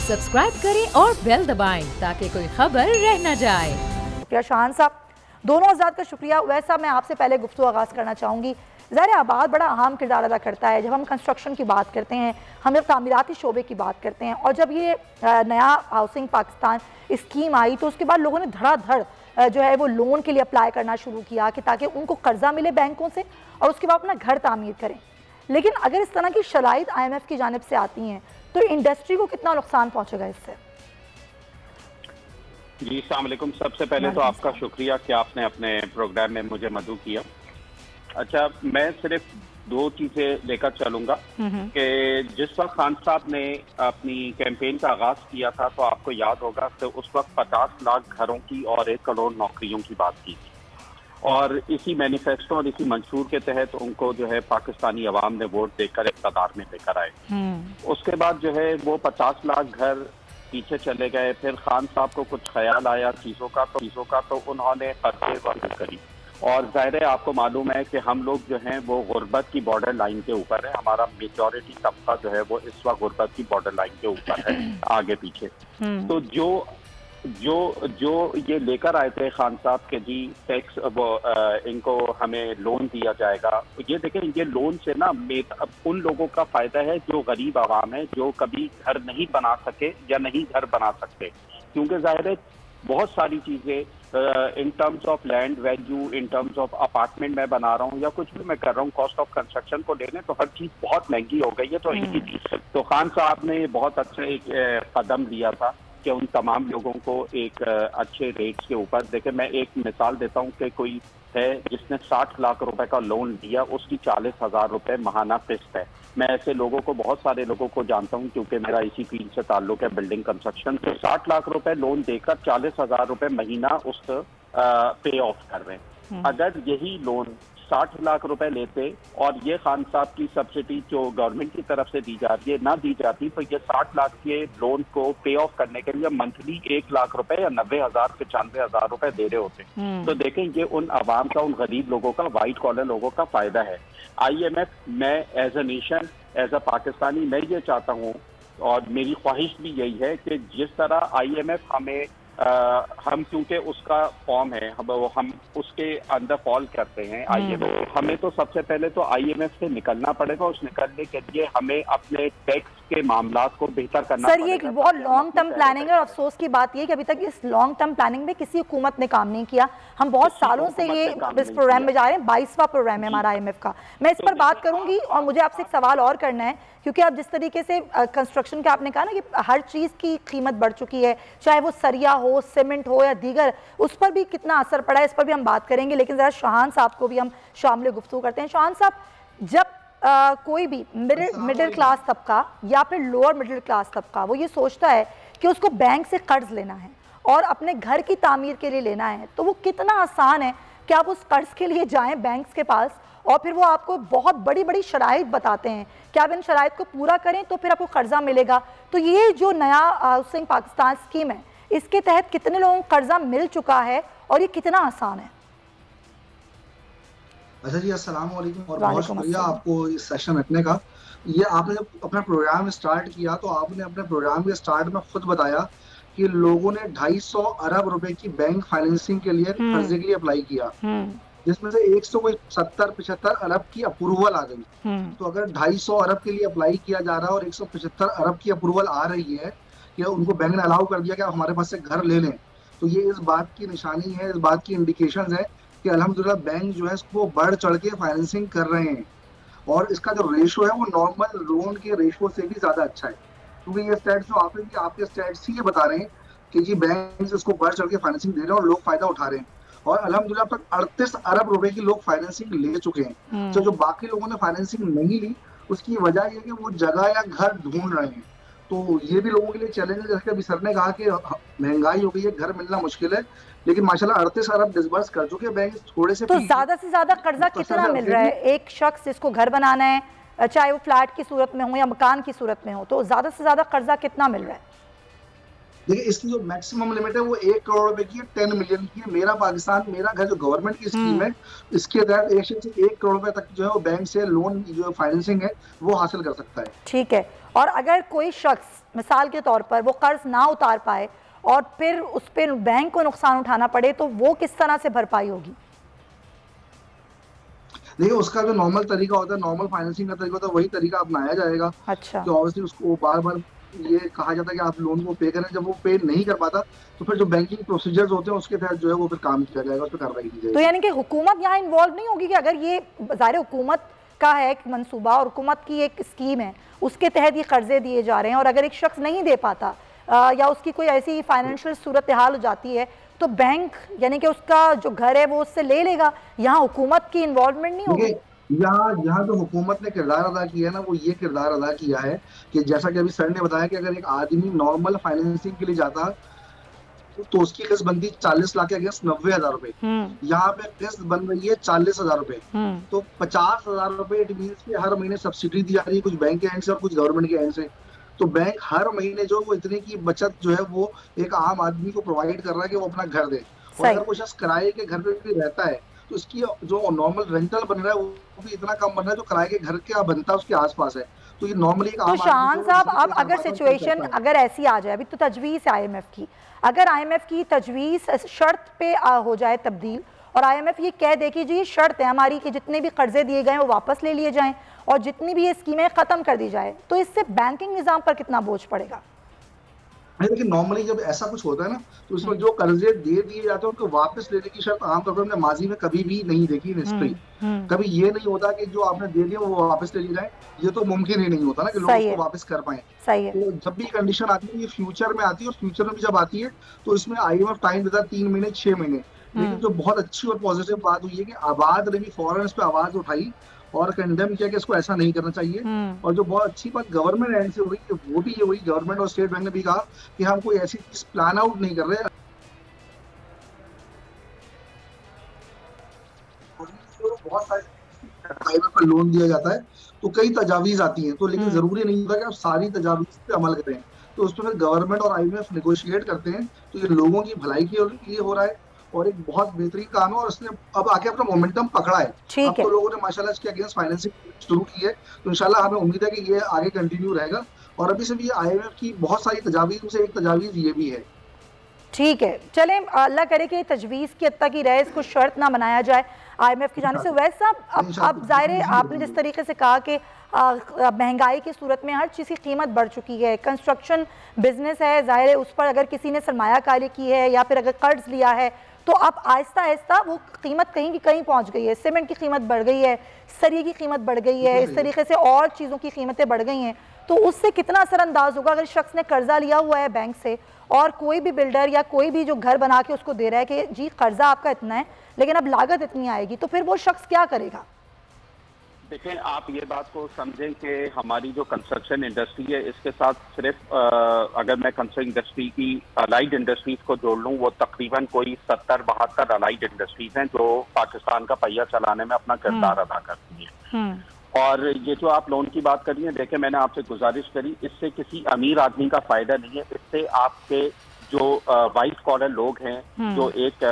Subscribe करें और bell दबाएं ताकि कोई खबर रह न जाए। शुक्रिया शाहान साहब, दोनों हज़रात का शुक्रिया। वैसा मैं आपसे पहले गुफ्तगू आगाज़ करना चाहूँगी। ज़ाहिर आबाद बड़ा अहम किरदार अदा करता है। जब हम कंस्ट्रक्शन की बात करते हैं, हम जब तामीराती शोबे की बात करते हैं, और जब ये नया हाउसिंग पाकिस्तान स्कीम आई तो उसके बाद लोगों ने धड़ाधड़ जो है वो लोन के लिए अप्लाई करना शुरू किया कि ताकि उनको कर्जा मिले बैंकों से और उसके बाद अपना घर तामीर करें। लेकिन अगर इस तरह की शराइत IMF की जानिब से आती हैं तो इंडस्ट्री को कितना नुकसान पहुँचेगा इससे? जी अस्सलाम वालेकुम। सबसे पहले तो आपका शुक्रिया कि आपने अपने प्रोग्राम में मुझे मदऊ किया। अच्छा, मैं सिर्फ दो चीजें लेकर चलूंगा कि जिस वक्त खान साहब ने अपनी कैंपेन का आगाज किया था तो आपको याद होगा कि उस वक्त 50 लाख घरों की और 1 करोड़ नौकरियों की बात की थी, और इसी मैनिफेस्टो और इसी मंशूर के तहत उनको जो है पाकिस्तानी अवाम ने वोट देकर इक़्तिदार में लेकर आए। उसके बाद जो है वो 50 लाख घर पीछे चले गए। फिर खान साहब को कुछ ख्याल आया चीज़ों का तो उन्होंने कर्जे बंद करी। और ज़ाहिर है आपको मालूम है कि हम लोग जो हैं वो गुर्बत की बॉर्डर लाइन के ऊपर है। हमारा मेजॉरिटी तबका जो है वो इस वक्त गुर्बत की बॉर्डर लाइन के ऊपर है, आगे पीछे। तो जो ये लेकर आए थे खान साहब के जी टैक्स वो इनको हमें लोन दिया जाएगा, ये देखें ये लोन से ना उन लोगों का फायदा है जो गरीब आवाम है, जो कभी घर नहीं बना सके या नहीं घर बना सकते। क्योंकि जाहिर है बहुत सारी चीजें in terms of land value, in terms of apartment मैं बना रहा हूँ या कुछ भी मैं कर रहा हूँ, कॉस्ट ऑफ कंस्ट्रक्शन को लेने तो हर चीज बहुत महंगी हो गई है। तो एक ही चीज तो खान साहब ने बहुत अच्छा एक कदम लिया था कि उन तमाम लोगों को एक अच्छे रेट्स के ऊपर देखे। मैं एक मिसाल देता हूँ कि कोई है जिसने 60 लाख रुपए का लोन लिया, उसकी 40,000 रुपए माहाना किस्त है। मैं ऐसे लोगों को, बहुत सारे लोगों को जानता हूँ क्योंकि मेरा इसी फील्ड से ताल्लुक है, बिल्डिंग कंस्ट्रक्शन से। 60 लाख रुपए लोन देकर 40,000 रुपए महीना उस पे ऑफ कर रहे हैं। अगर यही लोन 60 लाख रुपए लेते और ये खान साहब की सब्सिडी जो गवर्नमेंट की तरफ से दी जा रही है ना दी जाती, तो ये 60 लाख के लोन को पे ऑफ करने के लिए मंथली 1 लाख रुपए या 90,000 95,000 रुपए दे रहे होते। तो देखें ये उन अवाम का, उन गरीब लोगों का, वाइट कॉलर लोगों का फायदा है। IMF, मैं as a nation, as a Pakistani, मैं ये चाहता हूँ और मेरी ख्वाहिश भी यही है कि जिस तरह IMF हमें हम क्योंकि उसका फॉर्म है, हम उसके अंदर फॉल करते हैं IMF, हमें तो सबसे पहले तो IMF से निकलना पड़ेगा। उस निकलने के लिए हमें अपने टैक्स के मामलात को बेहतर करना सर, ये बहुत लॉन्ग टर्म प्लानिंग है और अफसोस की बात ये कि अभी तक इस लॉन्ग टर्म प्लानिंग में किसी हुकूमत ने काम नहीं किया। हम बहुत सालों से ये इस प्रोग्राम में जा रहे हैं, 22वां प्रोग्राम है हमारा IMF का। मैं इस पर बात करूंगी और मुझे आपसे एक सवाल और करना है, क्योंकि आप जिस तरीके से कंस्ट्रक्शन का आपने कहा ना कि हर चीज़ की कीमत बढ़ चुकी है, चाहे वो सरिया हो, सीमेंट हो या दीगर, उस पर भी कितना असर पड़ा है इस पर भी हम बात करेंगे। लेकिन ज़रा शाहान साहब को भी हम शामिल गुफ्तगू करते हैं। शाहान साहब, जब कोई भी मिडिल क्लास तबका या फिर लोअर मिडिल क्लास तबका वो ये सोचता है कि उसको बैंक से कर्ज लेना है और अपने घर की तामीर के लिए लेना है, तो वो कितना आसान है कि आप उस कर्ज के लिए जाएं बैंक्स के पास और फिर वो आपको बहुत बड़ी बड़ी शराइत बताते हैं कि आप इन शराइत को पूरा करें तो फिर आपको कर्जा मिलेगा। तो ये जो नया हाउसिंग पाकिस्तान स्कीम है, इसके तहत कितने लोगों को कर्जा मिल चुका है और ये कितना आसान है? अच्छा जी, अस्सलाम वालेकुम और बहुत शुक्रिया आपको इस सेशन रखने का। ये आपने जब अपना प्रोग्राम स्टार्ट किया तो आपने अपने प्रोग्राम के स्टार्ट में खुद बताया कि लोगों ने 250 अरब रुपए की बैंक फाइनेंसिंग के लिए कर्जे के लिए अप्लाई किया, जिसमें से 170-75 अरब की अप्रूवल आ गई। तो अगर 250 अरब के लिए अप्लाई किया जा रहा है और 175 अरब की अप्रूवल आ रही है कि उनको बैंक ने अलाउ कर दिया कि आप हमारे पास से घर ले लें, तो ये इस बात की निशानी है, इस बात की इंडिकेशन है कि अल्हम्दुलिल्लाह बैंक जो है इसको बढ़ चढ़ के फाइनेंसिंग कर रहे हैं और इसका जो रेशो है वो नॉर्मल लोन के रेशो से भी ज्यादा अच्छा है। क्योंकि ये स्टैट्स जो आपके स्टैट्स ही ये बता रहे हैं कि जी बैंक इसको बढ़ चढ़ के फाइनेंसिंग दे रहे हैं और लोग फायदा उठा रहे हैं। और अल्हम्दुलिल्लाह अब तक 38 अरब रुपए की लोग फाइनेंसिंग ले चुके हैं। तो जो बाकी लोगों ने फाइनेंसिंग नहीं ली उसकी वजह ये कि वो जगह या घर ढूंढ रहे हैं। तो ये भी लोगों के लिए चैलेंज है। जैसे अभी सर ने कहा कि महंगाई हो गई है, घर मिलना मुश्किल है, लेकिन माशाल्लाह 38 अरब डिसबर्स कर चुके बैंक थोड़े से। तो ज्यादा से ज्यादा कर्जा कितना मिल रहा है एक शख्स जिसको घर बनाना है, चाहे वो फ्लैट की सूरत में हो या मकान की सूरत में हो, तो ज्यादा से ज्यादा कर्जा कितना मिल रहा है? देखिए, इसकी जो मैक्सिमम लिमिट है वो 1 करोड़ रुपए की है, 10 मिलियन की है। मेरा पाकिस्तान मेरा घर जो गवर्नमेंट की स्कीम है, इसके तहत 1 से 1 करोड़ रुपए तक जो है वो बैंक से लोन जो फाइनेंसिंग है वो हासिल कर सकता है। ठीक है। और अगर कोई शख्स मिसाल के तौर पर वो कर्ज ना उतार पाए और फिर उस पर बैंक को नुकसान उठाना पड़े, तो वो किस तरह से भरपाई होगी? देखिए, उसका जो नॉर्मल तरीका होता है, नॉर्मल फाइनेंसिंग का तरीका होता है, वही तरीका अपनाया जाएगा। अच्छा। तो ऑब्वियसली उसको बार बार ये कहा जाता है कि आप लोन को पे करें, जब वो पे नहीं कर पाता तो फिर जो बैंकिंग प्रोसीजर्स होते हैं उसके तहत जो है वो फिर काम किया जाएगा, उस पर कार्रवाई की जाएगी। तो यानी कि हुकूमत यहाँ इन्वॉल्व नहीं होगी कि अगर ये ज़ाहिर हुकूमत का है एक मंसूबा और हुकूमत की एक स्कीम है, उसके तहत ये कर्जे दिए जा रहे हैं और अगर एक शख्स नहीं दे पाता या उसकी कोई ऐसी फाइनेंशियल सूरत हाल हो जाती है तो बैंक यानी कि उसका जो घर है वो उससे ले लेगा, यहाँ हुकूमत की इन्वॉल्वमेंट नहीं होगी? यहाँ जो हुकूमत ने किरदार अदा किया है ना, वो ये किरदार अदा किया है कि जैसा कि अभी सर ने बताया कि अगर एक आदमी नॉर्मल फाइनेंसिंग के लिए जाता तो उसकी किस्त बनती 40 लाख के अगेंस्ट 90,000 रुपए। यहाँ पे किस्त बन रही है 40,000 रुपए। तो 50,000 रुपए इट मीन्स कि हर महीने सब्सिडी दी जा रही है, कुछ बैंक के एंड से और कुछ गवर्नमेंट के एंड से। तो बैंक हर महीने जो वो इतने की बचत जो है वो एक आम आदमी को प्रोवाइड कर रहा है कि वो अपना घर दे। और अगर कोई शख्स किराए के घर पे भी रहता है तो इसकी जो नॉर्मल रेंटल बन रहा है वो भी इतना कम बन रहा है जो किराए के घर के बनता है उसके आसपास है। तो ये नॉर्मली तो शाहान साहब, अब अगर सिचुएशन अगर ऐसी आ जाए, अभी तो तजवीज़ है IMF की, अगर IMF की तजवीज़ शर्त पे हो जाए तब्दील और IMF ये कह दे कि जी शर्त है हमारी कि जितने भी कर्जे दिए गए वो वापस ले लिए जाएं और जितनी भी ये स्कीमें ख़त्म कर दी जाए, तो इससे बैंकिंग निज़ाम पर कितना बोझ पड़ेगा? लेकिन नॉर्मली जब ऐसा कुछ होता है ना तो उसमें जो कर्जे दे दिए जाते हैं उनको वापस लेने की शर्त आमतौर पर हमने माजी में कभी भी नहीं देखी इन हिस्ट्री। कभी ये नहीं होता कि जो आपने दे दिया वो वापस ले लिए जाए, ये तो मुमकिन ही नहीं होता ना कि लोग उसको वापस कर पाए। सही है। तो जब भी कंडीशन आती है ये फ्यूचर में आती है और फ्यूचर में भी जब आती है तो इसमें IMF टाइम देता है 3 महीने 6 महीने। लेकिन जो बहुत अच्छी और पॉजिटिव बात हुई है कि आबाद ने भी फौरन इस पर आवाज उठाई और कंडेम किया कि इसको ऐसा नहीं करना चाहिए। और जो बहुत अच्छी बात गवर्नमेंट एंड से हुई वो भी ये हुई, गवर्नमेंट और स्टेट बैंक ने भी कहा कि हम कोई ऐसी चीज प्लान आउट नहीं कर रहे। बहुत सारे पर लोन दिया जाता है तो कई तजावीज आती हैं, तो लेकिन जरूरी नहीं होता कि आप सारी तजावीज पे अमल करें। तो उस पर गवर्नमेंट और IMF नेगोशिएट करते हैं, तो ये लोगों की भलाई के लिए हो रहा है और एक बहुत बेहतरीन काम है और इसने अब आके अपना मोमेंटम पकड़ा है। अब तो लोगों ने माशाल्लाह इसके अगेंस्ट फाइनेंसिंग शुरू की है, तो इंशाल्लाह हमें उम्मीद है कि ये आगे कंटिन्यू रहेगा। और अभी से भी IMF की बहुत सारी तजावीज़ में से एक तजावीज़ ये भी है। ठीक है, चलें अल्लाह करे कि तजवीज़ की हद तक ही रहे, इसको शर्त ना बनाया जाए IMF की जानिब से। वैसे अब ज़ाहिर है आपने जिस तरीके से कहा कि महंगाई की सूरत में हर चीज़ की कीमत बढ़ चुकी है, कंस्ट्रक्शन बिजनेस है, ज़ाहिर है उस पर अगर किसी ने सरमायाकारी की है या फिर अगर कर्ज लिया है तो अब आहिस्ता आहिस्ता वो कीमत कहीं की कहीं पहुंच गई है। सीमेंट की कीमत बढ़ गई है, सरिये की कीमत बढ़ गई है, इस तरीके से और चीज़ों की कीमतें बढ़ गई हैं। तो उससे कितना असरअंदाज होगा अगर शख्स ने कर्जा लिया हुआ है बैंक से और कोई भी बिल्डर या कोई भी जो घर बना के उसको दे रहा है कि जी कर्जा आपका इतना है लेकिन अब लागत इतनी आएगी, तो फिर वो शख्स क्या करेगा? देखें, आप ये बात को समझें कि हमारी जो कंस्ट्रक्शन इंडस्ट्री है इसके साथ सिर्फ अगर मैं कंस्ट्रक्शन इंडस्ट्री की अलाइड इंडस्ट्रीज को जोड़ लूँ वो तकरीबन कोई 70-72 अलाइड इंडस्ट्रीज हैं जो पाकिस्तान का पहिया चलाने में अपना किरदार अदा करती हैं। और ये जो आप लोन की बात कर रही हैं, देखें मैंने आपसे गुजारिश करी, इससे किसी अमीर आदमी का फायदा नहीं है, इससे आपके जो वाइट कॉलर लोग हैं जो एक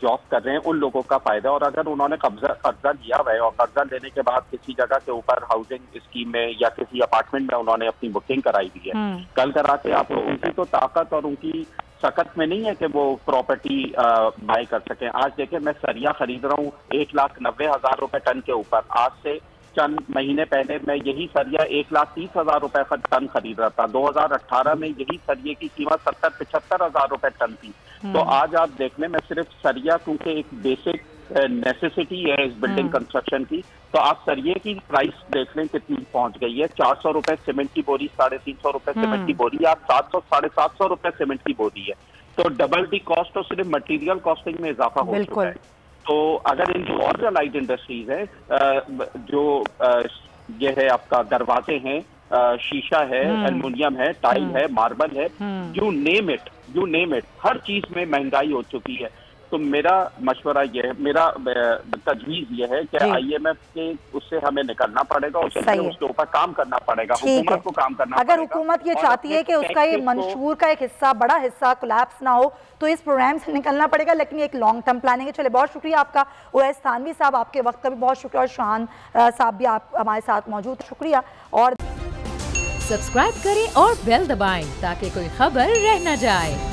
जॉब कर रहे हैं उन लोगों का फायदा। और अगर उन्होंने कर्जा लिया हुआ है और कर्जा लेने के बाद किसी जगह के ऊपर हाउसिंग स्कीम में या किसी अपार्टमेंट में उन्होंने अपनी बुकिंग कराई हुई है, कल करा के आप उनकी तो ताकत और उनकी सकत में नहीं है कि वो प्रॉपर्टी बाय कर सकें। आज देखें मैं सरिया खरीद रहा हूँ 1,90,000 रुपए टन के ऊपर, आज से चंद महीने पहले मैं यही सरिया 1,30,000 रुपए टन खरीद रहा था। 2018 में यही सरिये की कीमत 70-75,000 रुपए टन थी। तो आज आप देख लें, मैं सिर्फ सरिया क्योंकि एक बेसिक नेसेसिटी है इस बिल्डिंग कंस्ट्रक्शन की, तो आप सरिये की प्राइस देख लें कितनी पहुंच गई है। 400 रुपए सीमेंट की बोरी, 350 रुपए सीमेंट की बोरी, आप 700-750 रुपए सीमेंट की बोरी है। तो डबल दी कॉस्ट और सिर्फ मटीरियल कॉस्टिंग में इजाफा हो चुका है। तो अगर इन जो और अलाइड इंडस्ट्रीज है जो ये है आपका दरवाजे हैं, शीशा है, एल्युमिनियम है, टाइल है, मार्बल है, यू नेम इट, हर चीज में महंगाई हो चुकी है। तो मेरा मशवरा ये है, मेरा तजवीज़ ये है कि IMF के उससे हमें निकलना पड़ेगा और उसके ऊपर काम करना पड़ेगा, हुकूमत को काम करना पड़ेगा। अगर हुकूमत ये चाहती है कि उसका ये मंशूर का एक हिस्सा, बड़ा हिस्सा कोलैप्स ना हो, तो इस प्रोग्राम से निकलना पड़ेगा, लेकिन एक लॉन्ग टर्म प्लानिंग है। चले, बहुत शुक्रिया आपका उवैस थानवी साहब, आपके वक्त का भी बहुत शुक्रिया, और शाहान साहब भी आप हमारे साथ मौजूद, शुक्रिया। और सब्सक्राइब करें और बेल दबाएं ताकि कोई खबर रह न जाए।